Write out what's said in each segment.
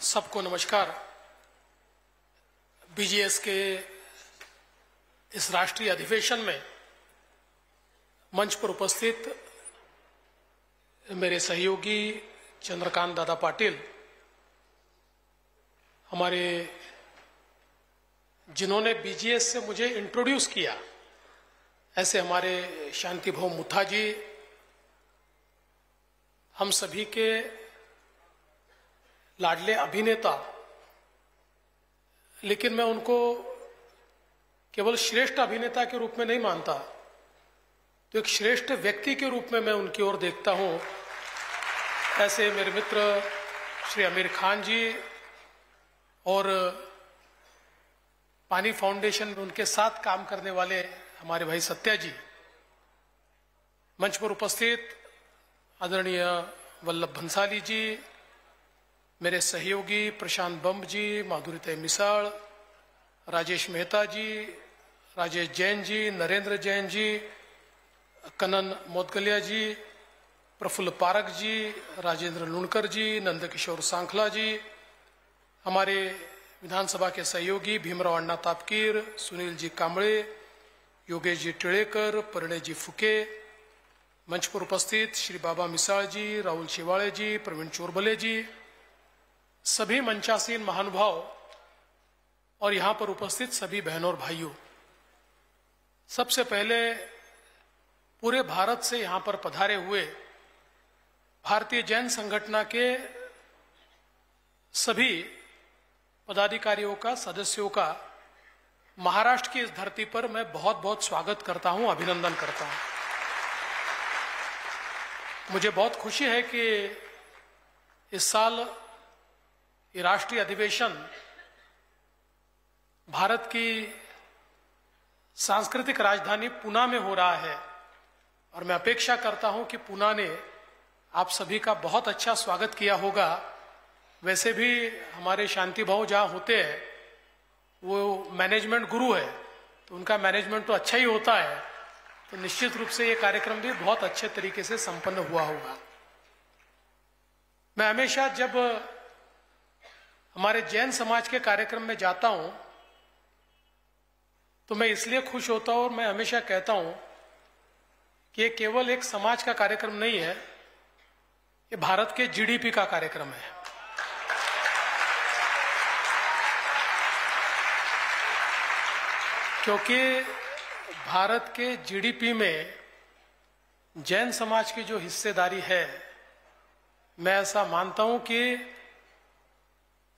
सबको नमस्कार। बीजीएस के इस राष्ट्रीय अधिवेशन में मंच पर उपस्थित मेरे सहयोगी चंद्रकांत दादा पाटिल, हमारे जिन्होंने बीजीएस से मुझे इंट्रोड्यूस किया, ऐसे हमारे शांतिभवन मुथा जी, हम सभी के लाडले अभिनेता, लेकिन मैं उनको केवल श्रेष्ठ अभिनेता के रूप में नहीं मानता, तो एक श्रेष्ठ व्यक्ति के रूप में मैं उनकी ओर देखता हूं। ऐसे मेरे मित्र श्री आमिर खान जी और पानी फाउंडेशन में उनके साथ काम करने वाले हमारे भाई सत्या जी, मंच पर उपस्थित आदरणीय वल्लभ भंसाली जी, मेरे सहयोगी प्रशांत बम्ब जी, माधुरी मिसाल, राजेश मेहता जी, राजेश जैन जी, नरेंद्र जैन जी, कनन मोदगलिया जी, प्रफुल्ल पारक जी, राजेंद्र लुणकर जी, नंदकिशोर सांखला जी, हमारे विधानसभा के सहयोगी भीमराव अण्णा तापकीर, सुनील जी कांबळे, योगेश जी टिळेकर, परिणय जी फुके, मंच पर उपस्थित श्री बाबा मिसाल जी, राहुल शिवाड़े जी, प्रवीण चोरबले जी, सभी मंचासीन महानुभाव और यहां पर उपस्थित सभी बहनों और भाइयों, सबसे पहले पूरे भारत से यहां पर पधारे हुए भारतीय जैन संगठन के सभी पदाधिकारियों का, सदस्यों का महाराष्ट्र की इस धरती पर मैं बहुत बहुत स्वागत करता हूं, अभिनंदन करता हूं। मुझे बहुत खुशी है कि इस साल ये राष्ट्रीय अधिवेशन भारत की सांस्कृतिक राजधानी पुणे में हो रहा है और मैं अपेक्षा करता हूं कि पुणे ने आप सभी का बहुत अच्छा स्वागत किया होगा। वैसे भी हमारे शांति भाव जहां होते हैं वो मैनेजमेंट गुरु है, तो उनका मैनेजमेंट तो अच्छा ही होता है, तो निश्चित रूप से ये कार्यक्रम भी बहुत अच्छे तरीके से संपन्न हुआ होगा। मैं हमेशा जब हमारे जैन समाज के कार्यक्रम में जाता हूं तो मैं इसलिए खुश होता हूं और मैं हमेशा कहता हूं कि ये केवल एक समाज का कार्यक्रम नहीं है, ये भारत के जीडीपी का कार्यक्रम है। क्योंकि भारत के जीडीपी में जैन समाज की जो हिस्सेदारी है, मैं ऐसा मानता हूं कि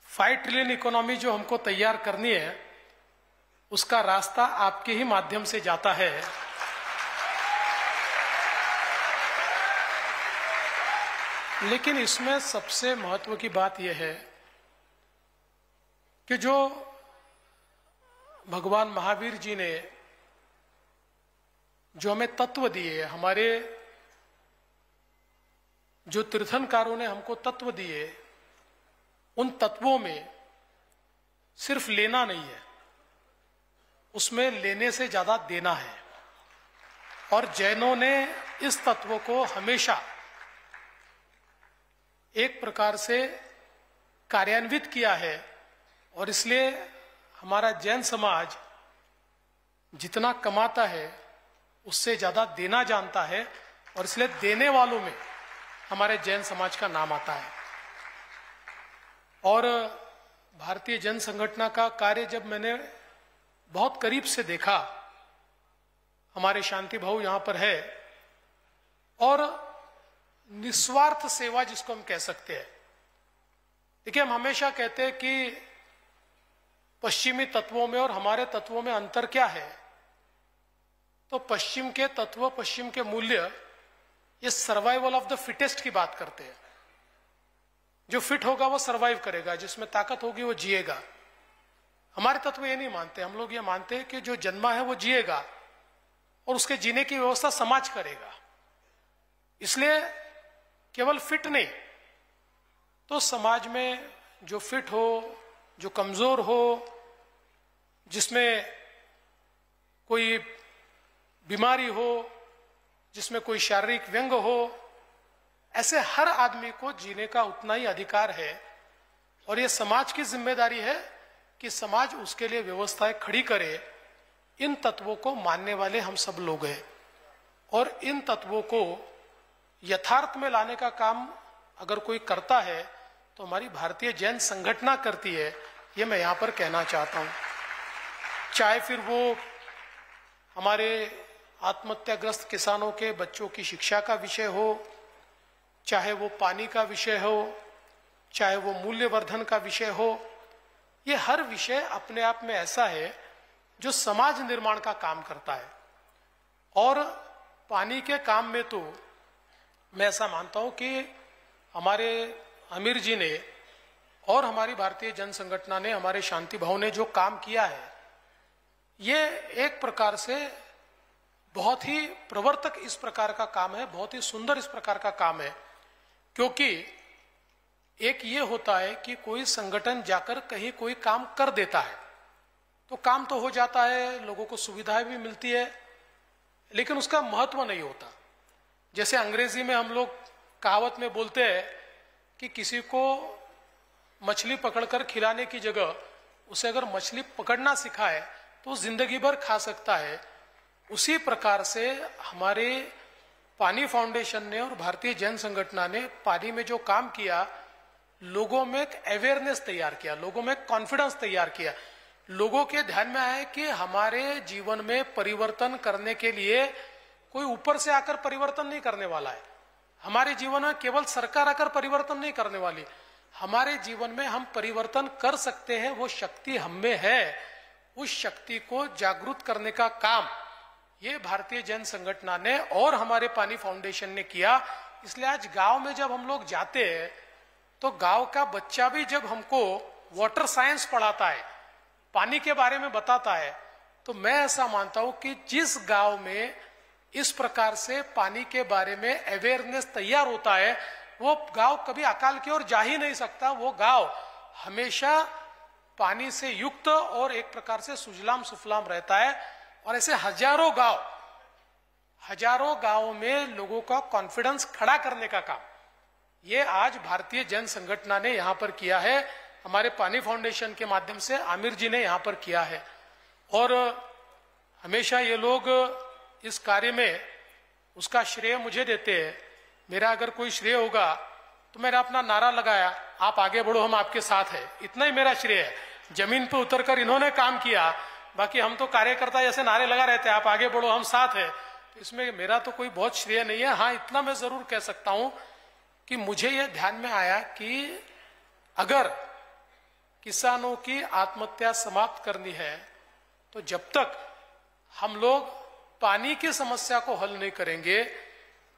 5 ट्रिलियन इकोनॉमी जो हमको तैयार करनी है, उसका रास्ता आपके ही माध्यम से जाता है। लेकिन इसमें सबसे महत्व की बात यह है कि जो भगवान महावीर जी ने जो हमें तत्व दिए, हमारे जो तीर्थंकरों ने हमको तत्व दिए, उन तत्वों में सिर्फ लेना नहीं है, उसमें लेने से ज्यादा देना है। और जैनों ने इस तत्व को हमेशा एक प्रकार से कार्यान्वित किया है और इसलिए हमारा जैन समाज जितना कमाता है उससे ज्यादा देना जानता है और इसलिए देने वालों में हमारे जैन समाज का नाम आता है। और भारतीय जन संगठन का कार्य जब मैंने बहुत करीब से देखा, हमारे शांति भाव यहां पर है और निस्वार्थ सेवा जिसको हम कह सकते हैं। देखिए, हम हमेशा कहते हैं कि पश्चिमी तत्वों में और हमारे तत्वों में अंतर क्या है, तो पश्चिम के तत्व, पश्चिम के मूल्य, ये सर्वाइवल ऑफ द फिटेस्ट की बात करते हैं। जो फिट होगा वो सरवाइव करेगा, जिसमें ताकत होगी वो जिएगा। हमारे तत्व ये नहीं मानते, हम लोग ये मानते हैं कि जो जन्मा है वो जिएगा और उसके जीने की व्यवस्था समाज करेगा। इसलिए केवल फिट नहीं, तो समाज में जो फिट हो, जो कमजोर हो, जिसमें कोई बीमारी हो, जिसमें कोई शारीरिक व्यंग हो, ऐसे हर आदमी को जीने का उतना ही अधिकार है और ये समाज की जिम्मेदारी है कि समाज उसके लिए व्यवस्थाएं खड़ी करे। इन तत्वों को मानने वाले हम सब लोग हैं और इन तत्वों को यथार्थ में लाने का काम अगर कोई करता है तो हमारी भारतीय जैन संगठना करती है, ये मैं यहां पर कहना चाहता हूं। चाहे फिर वो हमारे आत्महत्याग्रस्त किसानों के बच्चों की शिक्षा का विषय हो, चाहे वो पानी का विषय हो, चाहे वो मूल्यवर्धन का विषय हो, ये हर विषय अपने आप में ऐसा है जो समाज निर्माण का काम करता है। और पानी के काम में तो मैं ऐसा मानता हूं कि हमारे आमिर जी ने और हमारी भारतीय जन संगठना ने, हमारे शांति भाव ने जो काम किया है, ये एक प्रकार से बहुत ही प्रवर्तक इस प्रकार का काम है, बहुत ही सुंदर इस प्रकार का काम है। क्योंकि एक ये होता है कि कोई संगठन जाकर कहीं कोई काम कर देता है तो काम तो हो जाता है, लोगों को सुविधाएं भी मिलती है, लेकिन उसका महत्व नहीं होता। जैसे अंग्रेजी में हम लोग कहावत में बोलते हैं कि किसी को मछली पकड़कर खिलाने की जगह उसे अगर मछली पकड़ना सिखाए तो जिंदगी भर खा सकता है। उसी प्रकार से हमारे पानी फाउंडेशन ने और भारतीय जन संगठना ने पानी में जो काम किया, लोगों में एक अवेयरनेस तैयार किया, लोगों में कॉन्फिडेंस तैयार किया, लोगों के ध्यान में आए कि हमारे जीवन में परिवर्तन करने के लिए कोई ऊपर से आकर परिवर्तन नहीं करने वाला है। हमारे जीवन में केवल सरकार आकर परिवर्तन नहीं करने वाली, हमारे जीवन में हम परिवर्तन कर सकते हैं, वो शक्ति हम में है। उस शक्ति को जागरूक करने का काम ये भारतीय जन संगठना ने और हमारे पानी फाउंडेशन ने किया। इसलिए आज गांव में जब हम लोग जाते हैं तो गांव का बच्चा भी जब हमको वाटर साइंस पढ़ाता है, पानी के बारे में बताता है, तो मैं ऐसा मानता हूं कि जिस गांव में इस प्रकार से पानी के बारे में अवेयरनेस तैयार होता है, वो गांव कभी अकाल की ओर जा ही नहीं सकता। वो गांव हमेशा पानी से युक्त और एक प्रकार से सुजलाम सुफलाम रहता है। और ऐसे हजारों गांवों में लोगों का कॉन्फिडेंस खड़ा करने का काम ये आज भारतीय जन संगठना ने यहां पर किया है, हमारे पानी फाउंडेशन के माध्यम से आमिर जी ने यहां पर किया है। और हमेशा ये लोग इस कार्य में उसका श्रेय मुझे देते हैं। मेरा अगर कोई श्रेय होगा तो मैंने अपना नारा लगाया, आप आगे बढ़ो हम आपके साथ हैं, इतना ही मेरा श्रेय है। जमीन पे उतरकर इन्होंने काम किया, बाकी हम तो कार्यकर्ता जैसे नारे लगा रहते हैं, आप आगे बढ़ो हम साथ हैं, तो इसमें मेरा तो कोई बहुत श्रेय नहीं है। हाँ, इतना मैं जरूर कह सकता हूं कि मुझे यह ध्यान में आया कि अगर किसानों की आत्महत्या समाप्त करनी है तो जब तक हम लोग पानी की समस्या को हल नहीं करेंगे,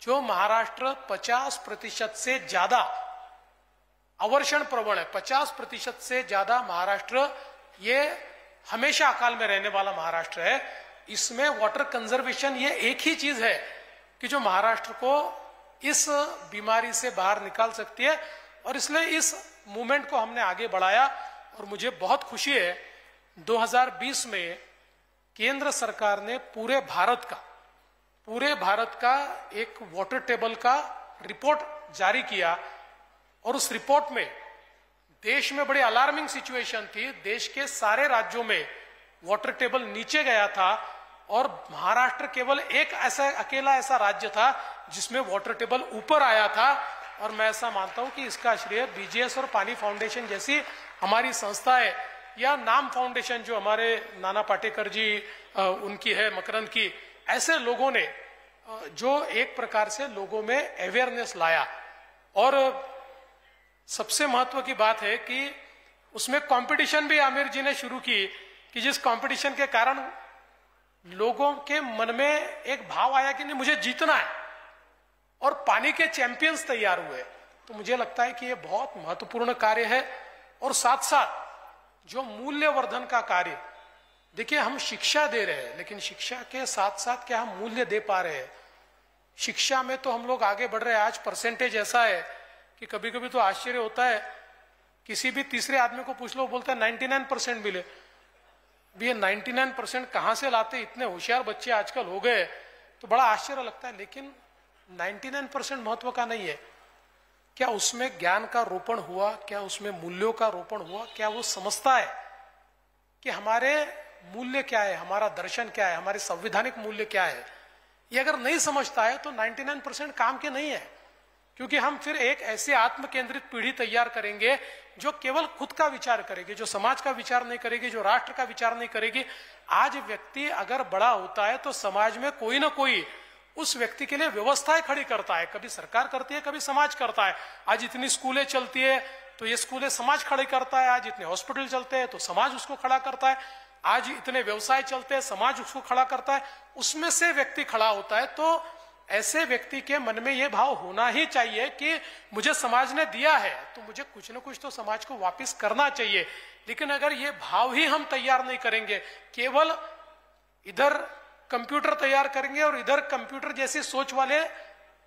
जो महाराष्ट्र 50% से ज्यादा अवर्षण प्रवण है, 50% से ज्यादा महाराष्ट्र ये हमेशा अकाल में रहने वाला महाराष्ट्र है, इसमें वाटर कंजर्वेशन ये एक ही चीज है कि जो महाराष्ट्र को इस बीमारी से बाहर निकाल सकती है। और इसलिए इस मूवमेंट को हमने आगे बढ़ाया और मुझे बहुत खुशी है 2020 में केंद्र सरकार ने पूरे भारत का एक वाटर टेबल का रिपोर्ट जारी किया और उस रिपोर्ट में देश में बड़ी अलार्मिंग सिचुएशन थी। देश के सारे राज्यों में वाटर टेबल नीचे गया था और महाराष्ट्र केवल एक अकेला ऐसा राज्य था जिसमें वाटर टेबल ऊपर आया था। और मैं ऐसा मानता हूं कि इसका श्रेय बीजीएस और पानी फाउंडेशन जैसी हमारी संस्थाएं या नाम फाउंडेशन जो हमारे नाना पाटेकर जी उनकी है, मकरंद की, ऐसे लोगों ने जो एक प्रकार से लोगों में अवेयरनेस लाया। और सबसे महत्व की बात है कि उसमें कंपटीशन भी आमिर जी ने शुरू की कि जिस कंपटीशन के कारण लोगों के मन में एक भाव आया कि नहीं मुझे जीतना है और पानी के चैंपियंस तैयार हुए। तो मुझे लगता है कि ये बहुत महत्वपूर्ण कार्य है। और साथ साथ जो मूल्यवर्धन का कार्य, देखिए हम शिक्षा दे रहे हैं लेकिन शिक्षा के साथ साथ क्या हम मूल्य दे पा रहे हैं? शिक्षा में तो हम लोग आगे बढ़ रहे हैं। आज परसेंटेज ऐसा है कि कभी कभी तो आश्चर्य होता है, किसी भी तीसरे आदमी को पूछ लो, बोलता है 99% मिले। ये 99% कहां से लाते? इतने होशियार बच्चे आजकल हो गए, तो बड़ा आश्चर्य लगता है। लेकिन 99% महत्व का नहीं है। क्या उसमें ज्ञान का रोपण हुआ, क्या उसमें मूल्यों का रोपण हुआ, क्या वो समझता है कि हमारे मूल्य क्या है, हमारा दर्शन क्या है, हमारे संवैधानिक मूल्य क्या है। ये अगर नहीं समझता है तो 99% काम के नहीं है, क्योंकि हम फिर एक ऐसे आत्म केंद्रित पीढ़ी तैयार करेंगे जो केवल खुद का विचार करेगी, जो समाज का विचार नहीं करेगी, जो राष्ट्र का विचार नहीं करेगी। आज व्यक्ति अगर बड़ा होता है तो समाज में कोई ना कोई उस व्यक्ति के लिए व्यवस्थाएं खड़ी करता है, कभी सरकार करती है, कभी समाज करता है। आज इतनी स्कूलें चलती है तो ये स्कूलें समाज खड़ी करता है, आज इतने हॉस्पिटल चलते हैं तो समाज उसको खड़ा करता है, आज इतने व्यवसाय चलते हैं समाज उसको खड़ा करता है, उसमें से व्यक्ति खड़ा होता है। तो ऐसे व्यक्ति के मन में यह भाव होना ही चाहिए कि मुझे समाज ने दिया है तो मुझे कुछ न कुछ तो समाज को वापस करना चाहिए। लेकिन अगर ये भाव ही हम तैयार नहीं करेंगे, केवल इधर कंप्यूटर तैयार करेंगे और इधर कंप्यूटर जैसी सोच वाले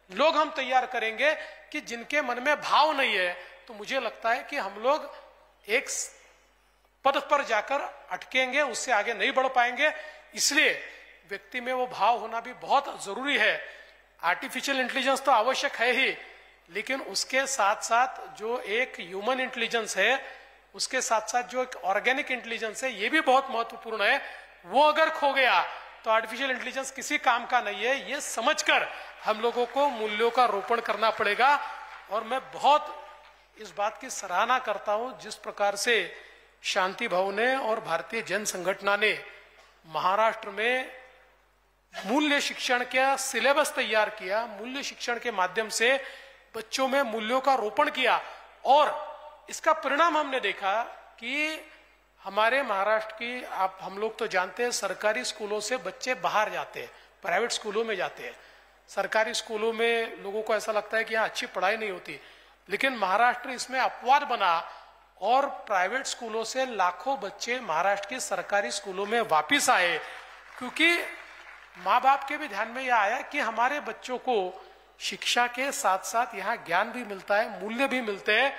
लोग हम तैयार करेंगे कि जिनके मन में भाव नहीं है, तो मुझे लगता है कि हम लोग एक पद पर जाकर अटकेंगे, उससे आगे नहीं बढ़ पाएंगे। इसलिए व्यक्ति में वो भाव होना भी बहुत जरूरी है। आर्टिफिशियल इंटेलिजेंस तो आवश्यक है ही, लेकिन उसके साथ साथ जो एक ह्यूमन इंटेलिजेंस है, उसके साथ साथ जो एक ऑर्गेनिक इंटेलिजेंस है, ये भी बहुत महत्वपूर्ण है। वो अगर खो गया तो आर्टिफिशियल इंटेलिजेंस किसी काम का नहीं है। ये समझकर हम लोगों को मूल्यों का रोपण करना पड़ेगा। और मैं बहुत इस बात की सराहना करता हूं जिस प्रकार से शांति भवन ने और भारतीय जन संगठन ने महाराष्ट्र में मूल्य शिक्षण का सिलेबस तैयार किया, मूल्य शिक्षण के माध्यम से बच्चों में मूल्यों का रोपण किया। और इसका परिणाम हमने देखा कि हमारे महाराष्ट्र की, आप हम लोग तो जानते हैं, सरकारी स्कूलों से बच्चे बाहर जाते हैं, प्राइवेट स्कूलों में जाते हैं। सरकारी स्कूलों में लोगों को ऐसा लगता है कि यहाँ अच्छी पढ़ाई नहीं होती, लेकिन महाराष्ट्र इसमें अपवाद बना और प्राइवेट स्कूलों से लाखों बच्चे महाराष्ट्र के सरकारी स्कूलों में वापिस आए, क्योंकि माँ बाप के भी ध्यान में यह आया कि हमारे बच्चों को शिक्षा के साथ साथ यहाँ ज्ञान भी मिलता है, मूल्य भी मिलते हैं।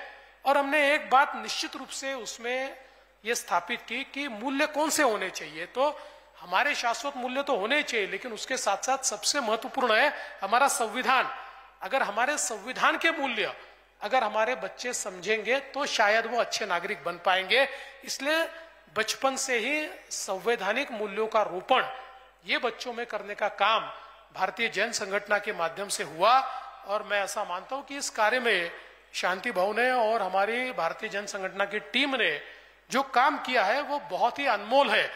और हमने एक बात निश्चित रूप से उसमें ये स्थापित की कि मूल्य कौन से होने चाहिए। तो हमारे शाश्वत मूल्य तो होने चाहिए, लेकिन उसके साथ साथ सबसे महत्वपूर्ण है हमारा संविधान। अगर हमारे संविधान के मूल्य अगर हमारे बच्चे समझेंगे तो शायद वो अच्छे नागरिक बन पाएंगे। इसलिए बचपन से ही संवैधानिक मूल्यों का रोपण ये बच्चों में करने का काम भारतीय जन संगठन के माध्यम से हुआ। और मैं ऐसा मानता हूं कि इस कार्य में शांति भवन ने और हमारी भारतीय जन संगठन की टीम ने जो काम किया है वो बहुत ही अनमोल है।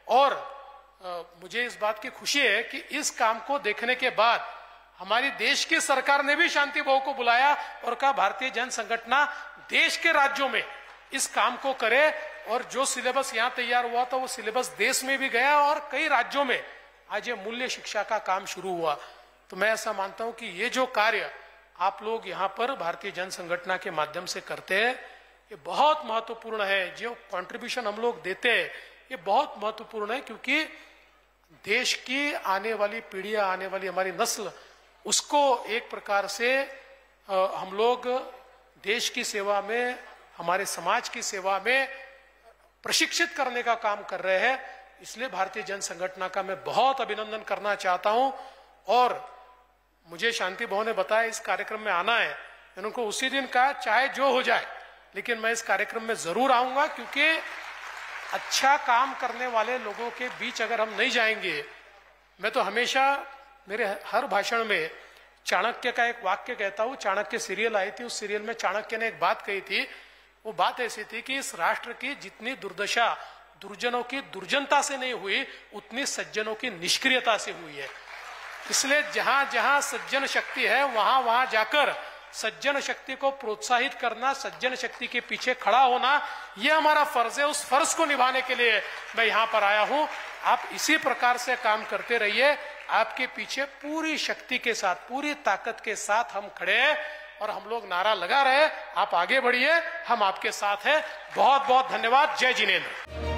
और मुझे इस बात की खुशी है कि इस काम को देखने के बाद हमारी देश की सरकार ने भी शांति भवन को बुलाया और कहा भारतीय जन संगठन देश के राज्यों में इस काम को करे। और जो सिलेबस यहाँ तैयार हुआ था वो सिलेबस देश में भी गया और कई राज्यों में आज ये मूल्य शिक्षा का काम शुरू हुआ। तो मैं ऐसा मानता हूं कि ये जो कार्य आप लोग यहाँ पर भारतीय जन संगठन के माध्यम से करते हैं ये बहुत महत्वपूर्ण है। जो कंट्रीब्यूशन हम लोग देते हैं ये बहुत महत्वपूर्ण है, क्योंकि देश की आने वाली पीढ़ियां, आने वाली हमारी नस्ल, उसको एक प्रकार से हम लोग देश की सेवा में, हमारे समाज की सेवा में प्रशिक्षित करने का काम कर रहे हैं। इसलिए भारतीय जन संगठन का मैं बहुत अभिनंदन करना चाहता हूं। और मुझे शांति भवन ने बताया इस कार्यक्रम में आना है, मैंने उनको उसी दिन कहा चाहे जो हो जाए, लेकिन मैं इस कार्यक्रम में जरूर आऊंगा, क्योंकि अच्छा काम करने वाले लोगों के बीच अगर हम नहीं जाएंगे। मैं तो हमेशा मेरे हर भाषण में चाणक्य का एक वाक्य कहता हूं। चाणक्य सीरियल आई थी, उस सीरियल में चाणक्य ने एक बात कही थी। वो बात ऐसी थी कि इस राष्ट्र की जितनी दुर्दशा दुर्जनों की दुर्जनता से नहीं हुई, उतनी सज्जनों की निष्क्रियता से हुई है। इसलिए जहां जहां सज्जन शक्ति है वहां वहां जाकर सज्जन शक्ति को प्रोत्साहित करना, सज्जन शक्ति के पीछे खड़ा होना, यह हमारा फर्ज है। उस फर्ज को निभाने के लिए मैं यहाँ पर आया हूँ। आप इसी प्रकार से काम करते रहिए। आपके पीछे पूरी शक्ति के साथ, पूरी ताकत के साथ हम खड़े हैं और हम लोग नारा लगा रहे। आप आगे बढ़िए, हम आपके साथ हैं। बहुत बहुत धन्यवाद। जय जिनेंद्र।